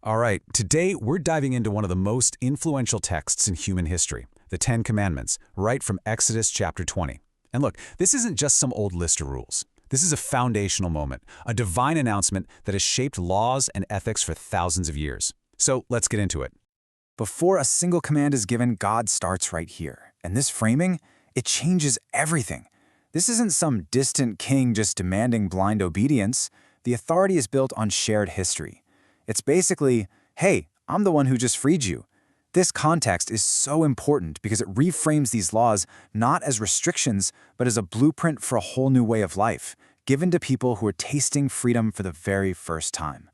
All right, today we're diving into one of the most influential texts in human history, the Ten Commandments, right from Exodus chapter 20. And look, this isn't just some old list of rules. This is a foundational moment, a divine announcement that has shaped laws and ethics for thousands of years. So let's get into it. Before a single command is given, God starts right here. And this framing, it changes everything. This isn't some distant king just demanding blind obedience. The authority is built on shared history. It's basically, hey, I'm the one who just freed you. This context is so important because it reframes these laws not as restrictions, but as a blueprint for a whole new way of life, given to people who are tasting freedom for the very first time.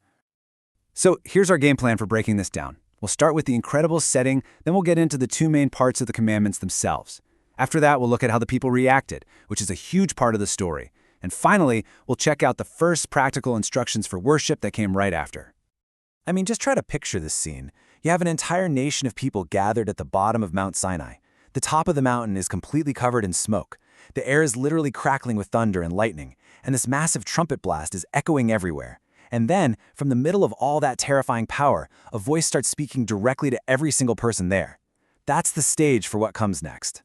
So here's our game plan for breaking this down. We'll start with the incredible setting, then we'll get into the two main parts of the commandments themselves. After that, we'll look at how the people reacted, which is a huge part of the story. And finally, we'll check out the first practical instructions for worship that came right after. I mean, just try to picture this scene. You have an entire nation of people gathered at the bottom of Mount Sinai. The top of the mountain is completely covered in smoke. The air is literally crackling with thunder and lightning, and this massive trumpet blast is echoing everywhere. And then, from the middle of all that terrifying power, a voice starts speaking directly to every single person there. That's the stage for what comes next.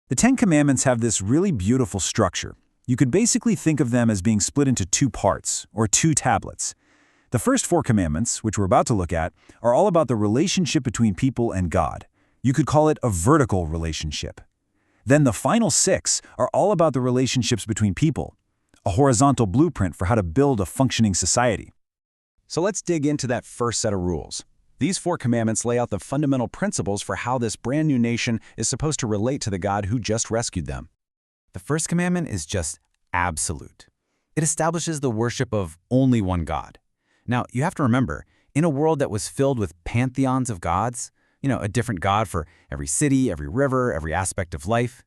The Ten Commandments have this really beautiful structure. You could basically think of them as being split into two parts, or two tablets. The first four commandments, which we're about to look at, are all about the relationship between people and God. You could call it a vertical relationship. Then the final six are all about the relationships between people, a horizontal blueprint for how to build a functioning society. So let's dig into that first set of rules. These four commandments lay out the fundamental principles for how this brand new nation is supposed to relate to the God who just rescued them. The first commandment is just absolute. It establishes the worship of only one God. Now, you have to remember, in a world that was filled with pantheons of gods, a different God for every city, every river, every aspect of life,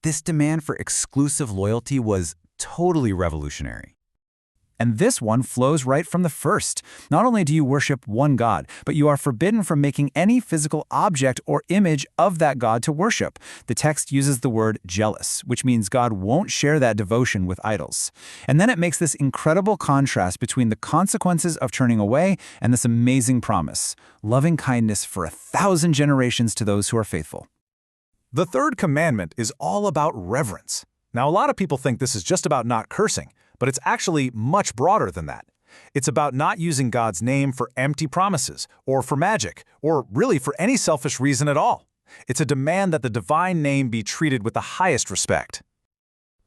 this demand for exclusive loyalty was totally revolutionary. And this one flows right from the first. Not only do you worship one God, but you are forbidden from making any physical object or image of that God to worship. The text uses the word jealous, which means God won't share that devotion with idols. And then it makes this incredible contrast between the consequences of turning away and this amazing promise, loving kindness for 1,000 generations to those who are faithful. The third commandment is all about reverence. Now, a lot of people think this is just about not cursing, but it's actually much broader than that. It's about not using God's name for empty promises, or for magic, or really for any selfish reason at all. It's a demand that the divine name be treated with the highest respect.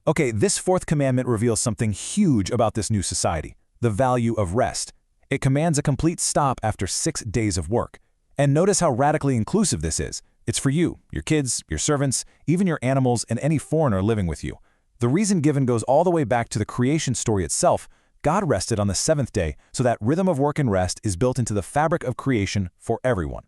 Okay, this fourth commandment reveals something huge about this new society, the value of rest. It commands a complete stop after 6 days of work. And notice how radically inclusive this is. It's for you, your kids, your servants, even your animals, and any foreigner living with you. The reason given goes all the way back to the creation story itself. God rested on the seventh day, so that rhythm of work and rest is built into the fabric of creation for everyone.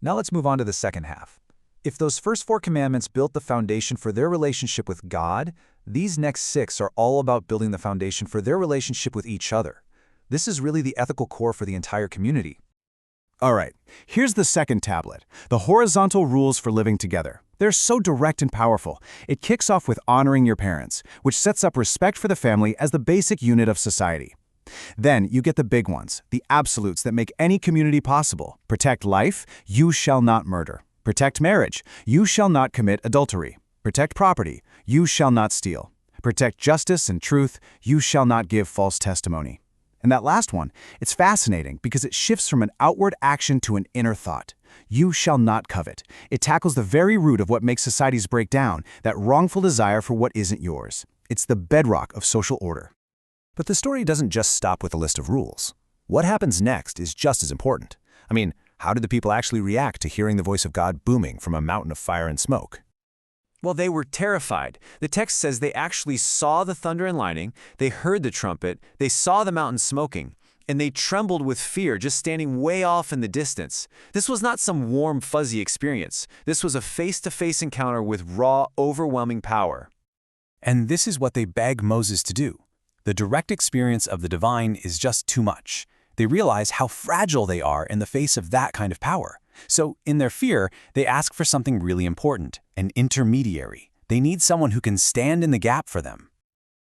Now let's move on to the second half. If those first four commandments built the foundation for their relationship with God, these next six are all about building the foundation for their relationship with each other. This is really the ethical core for the entire community. All right, here's the second tablet, the horizontal rules for living together. They're so direct and powerful. It kicks off with honoring your parents, which sets up respect for the family as the basic unit of society. Then you get the big ones, the absolutes that make any community possible. Protect life, you shall not murder. Protect marriage, you shall not commit adultery. Protect property, you shall not steal. Protect justice and truth, you shall not give false testimony. And that last one, it's fascinating because it shifts from an outward action to an inner thought. You shall not covet. It tackles the very root of what makes societies break down, that wrongful desire for what isn't yours. It's the bedrock of social order. But the story doesn't just stop with a list of rules. What happens next is just as important. I mean, how did the people actually react to hearing the voice of God booming from a mountain of fire and smoke? Well, they were terrified. The text says they actually saw the thunder and lightning, they heard the trumpet, they saw the mountain smoking, and they trembled with fear just standing way off in the distance. This was not some warm, fuzzy experience. This was a face-to-face encounter with raw, overwhelming power. And this is what they beg Moses to do. The direct experience of the divine is just too much. They realize how fragile they are in the face of that kind of power. So, in their fear, they ask for something really important, an intermediary. They need someone who can stand in the gap for them.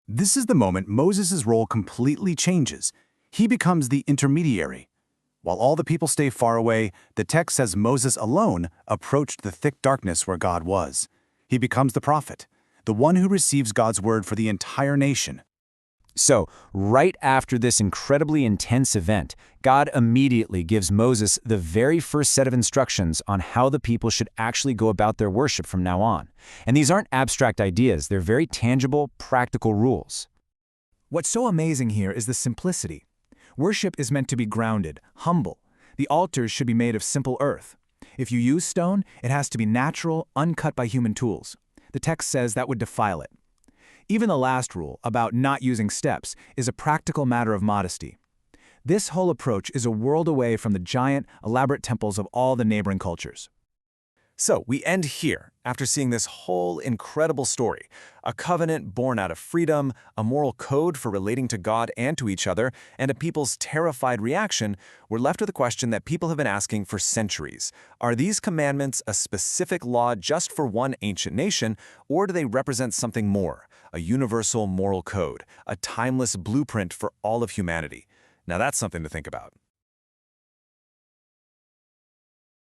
This is the moment Moses' role completely changes. He becomes the intermediary. While all the people stay far away, the text says Moses alone approached the thick darkness where God was. He becomes the prophet, the one who receives God's word for the entire nation. So, right after this incredibly intense event, God immediately gives Moses the very first set of instructions on how the people should actually go about their worship from now on. And these aren't abstract ideas, they're very tangible, practical rules. What's so amazing here is the simplicity. Worship is meant to be grounded, humble. The altars should be made of simple earth. If you use stone, it has to be natural, uncut by human tools. The text says that would defile it. Even the last rule, about not using steps, is a practical matter of modesty. This whole approach is a world away from the giant, elaborate temples of all the neighboring cultures. So we end here, after seeing this whole incredible story. A covenant born out of freedom, a moral code for relating to God and to each other, and a people's terrified reaction. We're left with a question that people have been asking for centuries. Are these commandments a specific law just for one ancient nation, or do they represent something more? A universal moral code, a timeless blueprint for all of humanity? Now that's something to think about.